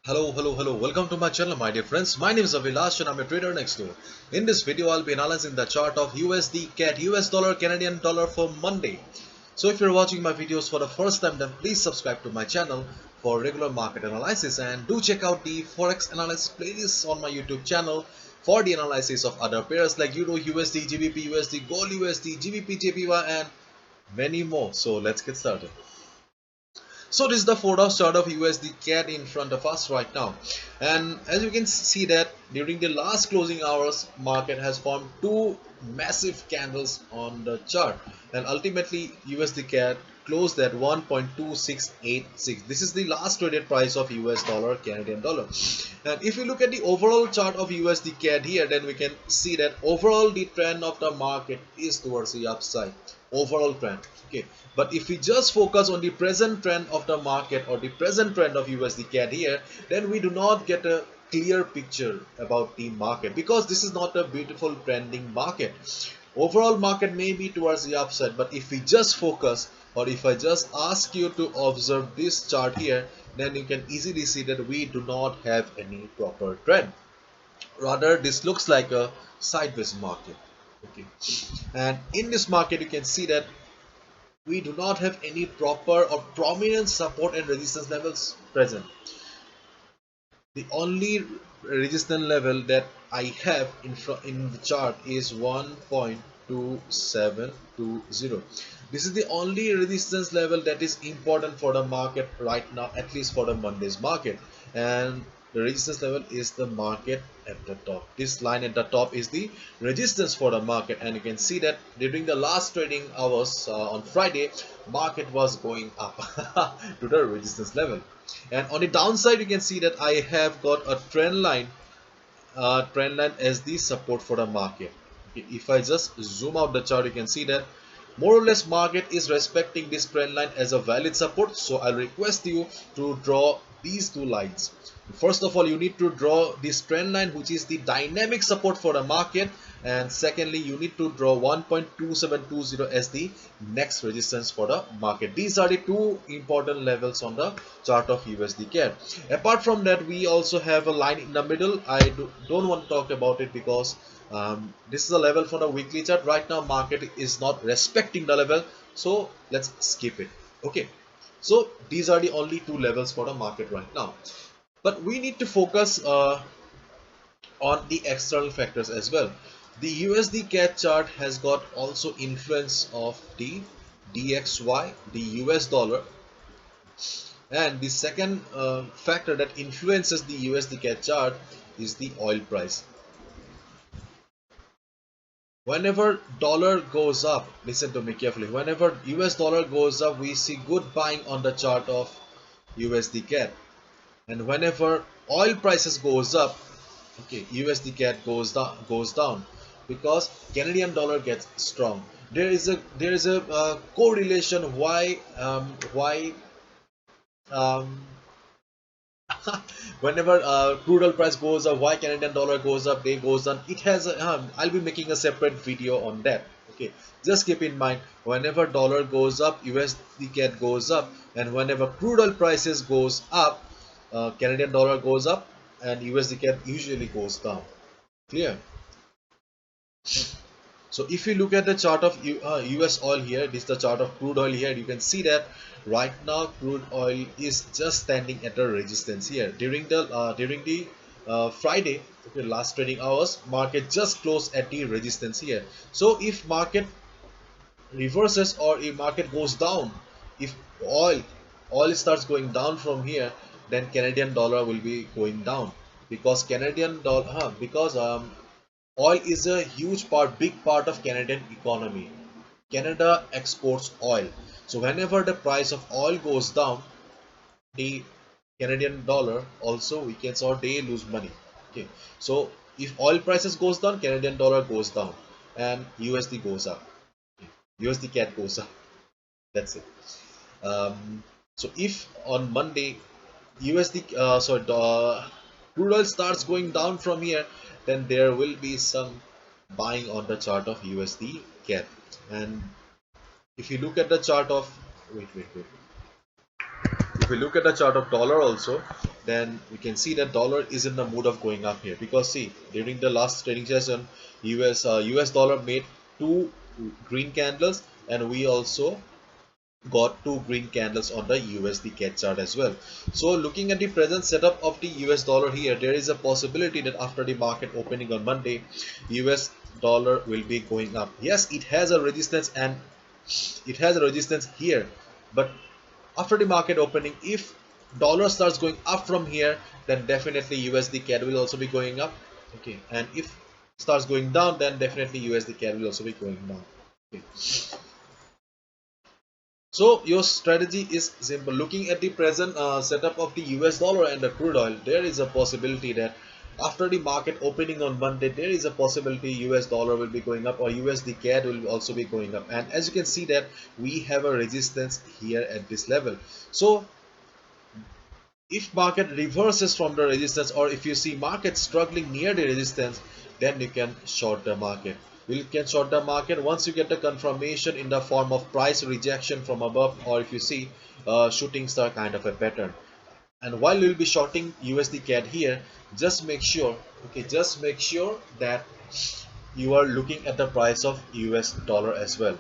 Hello. Welcome to my channel, my dear friends. My name is Avilash and I'm a trader next door. In this video, I'll be analyzing the chart of USD CAD, US dollar, Canadian dollar for Monday. So if you're watching my videos for the first time, then please subscribe to my channel for regular market analysis and do check out the Forex analysis playlist on my YouTube channel for the analysis of other pairs like Euro, USD, GBP, USD, Gold, USD, GBP, JPY and many more. So let's get started. So this is the 4-hour chart of USD CAD in front of us right now, and as you can see that during the last closing hours, market has formed two massive candles on the chart, and ultimately USD CAD closed at 1.2686. This is the last traded price of US dollar, Canadian dollar. And if you look at the overall chart of USD CAD here, then we can see that overall the trend of the market is towards the upside. Overall trend. Okay, but if we just focus on the present trend of the market or the present trend of USD CAD here, then we do not get a clear picture about the market because this is not a beautiful trending market. Overall market may be towards the upside, but if we just focus, or if I just ask you to observe this chart here, then you can easily see that we do not have any proper trend. Rather, this looks like a sideways market. Okay, and in this market you can see that we do not have any proper or prominent support and resistance levels present. The only resistance level that I have in the chart is 1.2720. This is the only resistance level that is important for the market right now, at least for the Monday's market. And the resistance level is the market at the top. This line at the top is the resistance for the market, and you can see that during the last trading hours on Friday, market was going up to the resistance level. And on the downside, you can see that I have got a trend line as the support for the market. Okay, if I just zoom out the chart, you can see that more or less market is respecting this trend line as a valid support. So I'll request you to draw these two lines. First of all, you need to draw this trend line, which is the dynamic support for the market, and secondly you need to draw 1.2720 as the next resistance for the market. These are the two important levels on the chart of USD CAD. Apart from that, we also have a line in the middle. I don't want to talk about it because this is a level for the weekly chart. Right now market is not respecting the level, so let's skip it. Okay, so these are the only two levels for the market right now, but we need to focus on the external factors as well. The USD CAD chart has got also influence of the DXY, the US dollar, and the second factor that influences the USD CAD chart is the oil price. Whenever dollar goes up, listen to me carefully, whenever US dollar goes up, we see good buying on the chart of USD CAD, and whenever oil prices goes up, okay, USD CAD goes down because Canadian dollar gets strong. There is a correlation why um, whenever crude oil price goes up, why Canadian dollar goes up, they goes down. It has I'll be making a separate video on that. Okay, just keep in mind, whenever dollar goes up, USD CAD goes up, and whenever crude oil prices goes up, Canadian dollar goes up and USD CAD usually goes down. Clear? So if you look at the chart of US oil here, this is the chart of crude oil here, you can see that right now crude oil is just standing at a resistance here. During the Friday, okay, last trading hours, market just closed at the resistance here. So if market reverses or if market goes down, if oil starts going down from here, then Canadian dollar will be going down because Canadian dollar because oil is a huge part, big part of Canadian economy. Canada exports oil. So whenever the price of oil goes down, the Canadian dollar also weakens or they lose money. Okay. So if oil prices goes down, Canadian dollar goes down and USD goes up. USD CAD goes up. That's it. So if on Monday crude oil starts going down from here, then there will be some buying on the chart of USD CAD. And if you look at the chart of wait, if we look at the chart of dollar also, then we can see that dollar is in the mood of going up here, because see, during the last trading session, US dollar made two green candles, and we also got two green candles on the USD CAD chart as well. So looking at the present setup of the US dollar here, there is a possibility that after the market opening on Monday, US dollar will be going up. Yes, it has a resistance, and it has a resistance here, but after the market opening, if dollar starts going up from here, then definitely USD CAD will also be going up. Okay, and if starts going down, then definitely USD CAD will also be going down. Okay. So your strategy is simple. Looking at the present setup of the US dollar and the crude oil, there is a possibility that after the market opening on Monday, there is a possibility US dollar will be going up, or USD CAD will also be going up. And as you can see that we have a resistance here at this level. So if market reverses from the resistance, or if you see market struggling near the resistance, then you can short the market. You can short the market once you get the confirmation in the form of price rejection from above, or if you see shooting star kind of a pattern. And while you'll be shorting USD CAD here, just make sure, okay, just make sure that you are looking at the price of US dollar as well.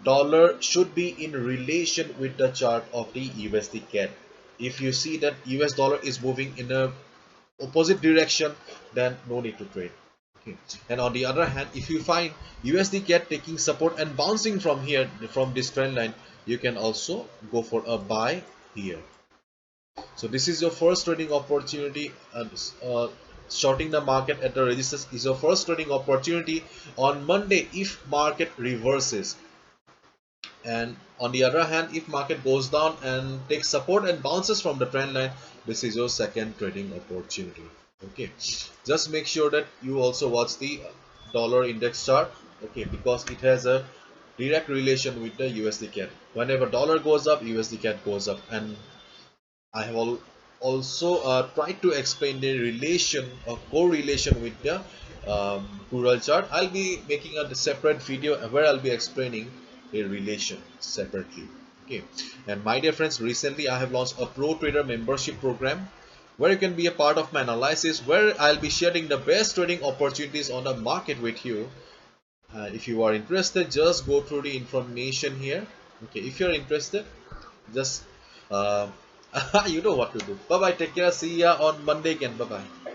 Dollar should be in relation with the chart of the USD CAD. If you see that US dollar is moving in a opposite direction, then no need to trade. Okay. And on the other hand, if you find USD CAD taking support and bouncing from here, from this trend line, you can also go for a buy here. So this is your first trading opportunity, and shorting the market at the resistance is your first trading opportunity on Monday if market reverses. And on the other hand, if market goes down and takes support and bounces from the trend line, this is your second trading opportunity. Okay, just make sure that you also watch the dollar index chart, okay, because it has a direct relation with the USD CAD. Whenever dollar goes up, USD CAD goes up. And I have also tried to explain the relation or correlation with the crude oil chart. I'll be making a separate video where I'll be explaining a relation separately. Okay, and my dear friends, recently I have launched a Pro Trader membership program where you can be a part of my analysis, where I'll be sharing the best trading opportunities on the market with you. If you are interested, just go through the information here. Okay, if you're interested, just you know what to do. Bye bye, take care, see ya on Monday again. Bye bye.